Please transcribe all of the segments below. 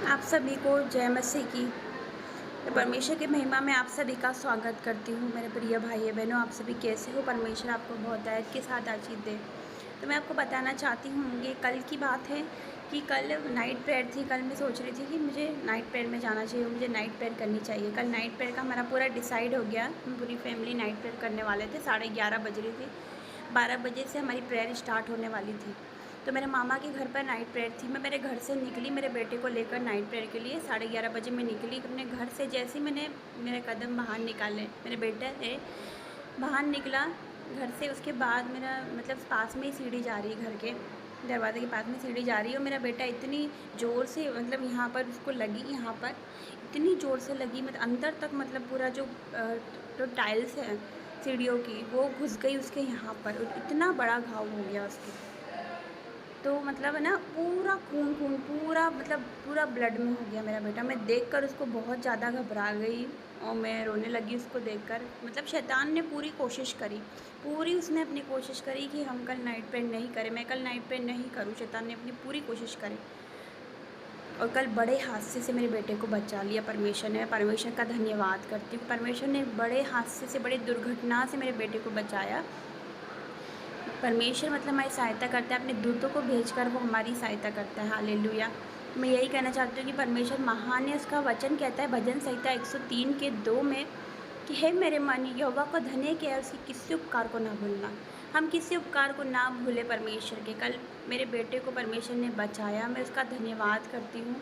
आप सभी को जय मसीह की। मैं परमेश्वर की महिमा में आप सभी का स्वागत करती हूँ। मेरे प्रिय भाई बहनों, आप सभी कैसे हो? परमेश्वर आपको बहुत आयत के साथ आशीष दे। तो मैं आपको बताना चाहती हूँ, ये कल की बात है कि कल नाइट प्रेयर थी। कल मैं सोच रही थी कि मुझे नाइट प्रेयर में जाना चाहिए, मुझे नाइट प्रेयर करनी चाहिए। कल नाइट प्रेयर का हमारा पूरा डिसाइड हो गया। हम पूरी फैमिली नाइट प्रेयर करने वाले थे। 11:30 बज रही थी। 12 बजे से हमारी प्रेयर स्टार्ट होने वाली थी। तो मेरे मामा के घर पर नाइट प्रेयर थी। मैं मेरे घर से निकली मेरे बेटे को लेकर नाइट प्रेयर के लिए। 11:30 बजे मैं निकली अपने घर से। जैसे ही मैंने मेरे कदम बाहर निकाले, मेरे बेटा है बाहर निकला घर से, उसके बाद मेरा मतलब पास में ही सीढ़ी जा रही है, घर के दरवाजे के पास में सीढ़ी जा रही है। और मेरा बेटा इतनी ज़ोर से मतलब यहाँ पर उसको लगी, यहाँ पर इतनी ज़ोर से लगी, मतलब अंदर तक, मतलब पूरा जो टाइल्स है सीढ़ियों की वो घुस गई उसके यहाँ पर, और इतना बड़ा घाव हो गया उसके। तो मतलब है ना, पूरा खून खून पूरा मतलब पूरा ब्लड में हो गया मेरा बेटा। मैं देखकर उसको बहुत ज़्यादा घबरा गई और मैं रोने लगी उसको देखकर। मतलब शैतान ने पूरी कोशिश करी, पूरी उसने अपनी कोशिश करी कि हम कल नाइट प्रेयर नहीं करें, मैं कल नाइट प्रेयर नहीं करूं। शैतान ने अपनी पूरी कोशिश करी और कल बड़े हादसे से मेरे बेटे को बचा लिया परमेश्वर ने। मैं परमेश्वर का धन्यवाद करती हूँ। परमेश्वर ने बड़े हादसे से, बड़े दुर्घटना से मेरे बेटे को बचाया। परमेश्वर मतलब हमारी सहायता करता है, अपने दूतों को भेजकर वो हमारी सहायता करता है। हालेलुया। मैं यही कहना चाहती हूँ कि परमेश्वर महान है। उसका वचन कहता है भजन संहिता 103:2 में कि हे मेरे मन, यहोवा को धन्य किया है, उसके किसी उपकार को ना भूलना। हम किसी उपकार को ना भूले परमेश्वर के। कल मेरे बेटे को परमेश्वर ने बचाया। मैं उसका धन्यवाद करती हूँ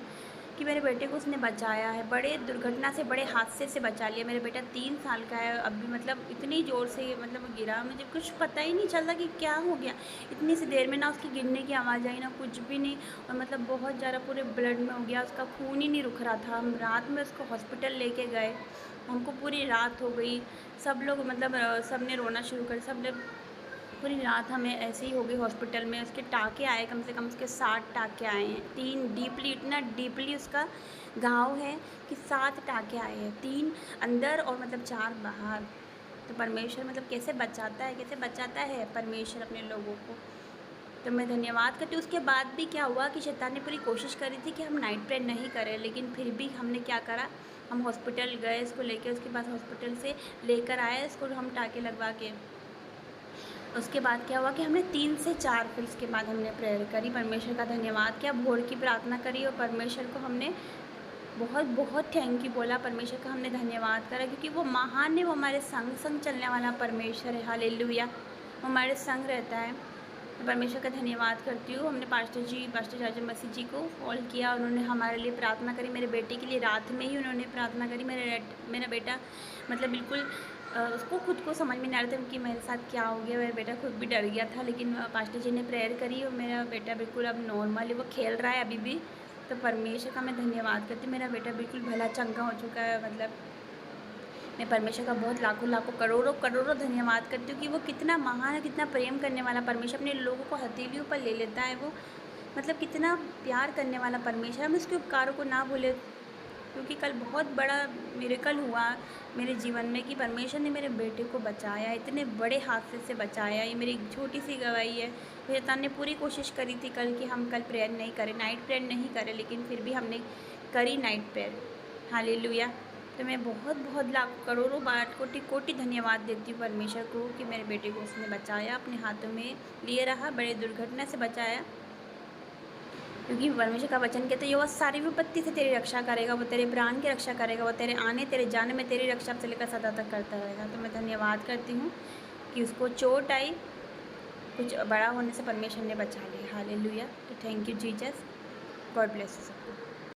कि मेरे बेटे को उसने बचाया है, बड़े दुर्घटना से, बड़े हादसे से बचा लिया। मेरा बेटा 3 साल का है अभी, मतलब इतनी ज़ोर से मतलब गिरा, मुझे कुछ पता ही नहीं चलता कि क्या हो गया। इतनी सी देर में ना उसकी गिरने की आवाज़ आई, ना कुछ भी नहीं। और मतलब बहुत ज़्यादा पूरे ब्लड में हो गया, उसका खून ही नहीं रुक रहा था। हम रात में उसको हॉस्पिटल लेके गए, हमको पूरी रात हो गई। सब लोग मतलब सब ने रोना शुरू कर, सब ने पूरी रात हमें ऐसे ही हो गई हॉस्पिटल में। उसके टाँके आए, कम से कम उसके 60 टाँके आए हैं। 3 डीपली, इतना डीपली उसका घाव है कि 7 टाँके आए हैं, 3 अंदर और मतलब 4 बाहर। तो परमेश्वर मतलब कैसे बचाता है, कैसे बचाता है परमेश्वर अपने लोगों को। तो मैं धन्यवाद करती हूँ। उसके बाद भी क्या हुआ कि शैतान ने पूरी कोशिश करी थी कि हम नाइट प्रेयर नहीं करें, लेकिन फिर भी हमने क्या करा, हम हॉस्पिटल गए इसको लेके। उसके बाद हॉस्पिटल से लेकर आए इसको हम टाँके लगवा के। उसके बाद क्या हुआ कि हमने 3 से 4, फिर उसके बाद हमने प्रेयर करी, परमेश्वर का धन्यवाद किया, भोर की प्रार्थना करी और परमेश्वर को हमने बहुत बहुत थैंक यू बोला। परमेश्वर का हमने धन्यवाद करा क्योंकि वो महान है, वो हमारे संग संग चलने वाला परमेश्वर है। हालेलुया। वो हमारे संग रहता है। तो परमेश्वर का धन्यवाद करती हूँ। हमने पास्टर जाजू मसीह जी को कॉल किया, उन्होंने हमारे लिए प्रार्थना करी। मेरे बेटे के लिए रात में ही उन्होंने प्रार्थना करी। मेरा बेटा मतलब बिल्कुल उसको खुद को समझ में नहीं आ रहा था कि मेरे साथ क्या हो गया। मेरा बेटा खुद भी डर गया था, लेकिन पास्टर जी ने प्रेयर करी और मेरा बेटा बिल्कुल अब नॉर्मल है, वो खेल रहा है अभी भी। तो परमेश्वर का मैं धन्यवाद करती हूँ। मेरा बेटा बिल्कुल भला चंगा हो चुका है। मतलब मैं परमेश्वर का बहुत लाखों लाखों करोड़ों करोड़ों धन्यवाद करती हूँ कि वो कितना महान है, कितना प्रेम करने वाला परमेश्वर। अपने लोगों को हथेलियों पर ले लेता है वो, मतलब कितना प्यार करने वाला परमेश्वर। हम उसके उपकारों को ना भूले, क्योंकि कल बहुत बड़ा मिरेकल हुआ मेरे जीवन में कि परमेश्वर ने मेरे बेटे को बचाया, इतने बड़े हादसे से बचाया। ये मेरी छोटी सी गवाही है। शैतान ने पूरी कोशिश करी थी कल कि हम कल प्रेयर नहीं करें, नाइट प्रेयर नहीं करें, लेकिन फिर भी हमने करी नाइट प्रेयर। हालेलुया। तो मैं बहुत बहुत लाख करोड़ों बार कोटि कोटि धन्यवाद देती हूँ परमेश्वर को कि मेरे बेटे को उसने बचाया, अपने हाथों में लिए रहा, बड़े दुर्घटना से बचाया। क्योंकि परमेश्वर का वचन कहते हैं वो सारी विपत्ति से तेरी रक्षा करेगा, वो तेरे प्राण की रक्षा करेगा, वो तेरे आने तेरे जाने में तेरी रक्षा से लेकर सदा तक करता रहेगा। तो मैं धन्यवाद करती हूँ कि उसको चोट आई, कुछ बड़ा होने से परमेश्वर ने बचा लिया। हालेलुया। तो thank you Jesus. God bless you सबको।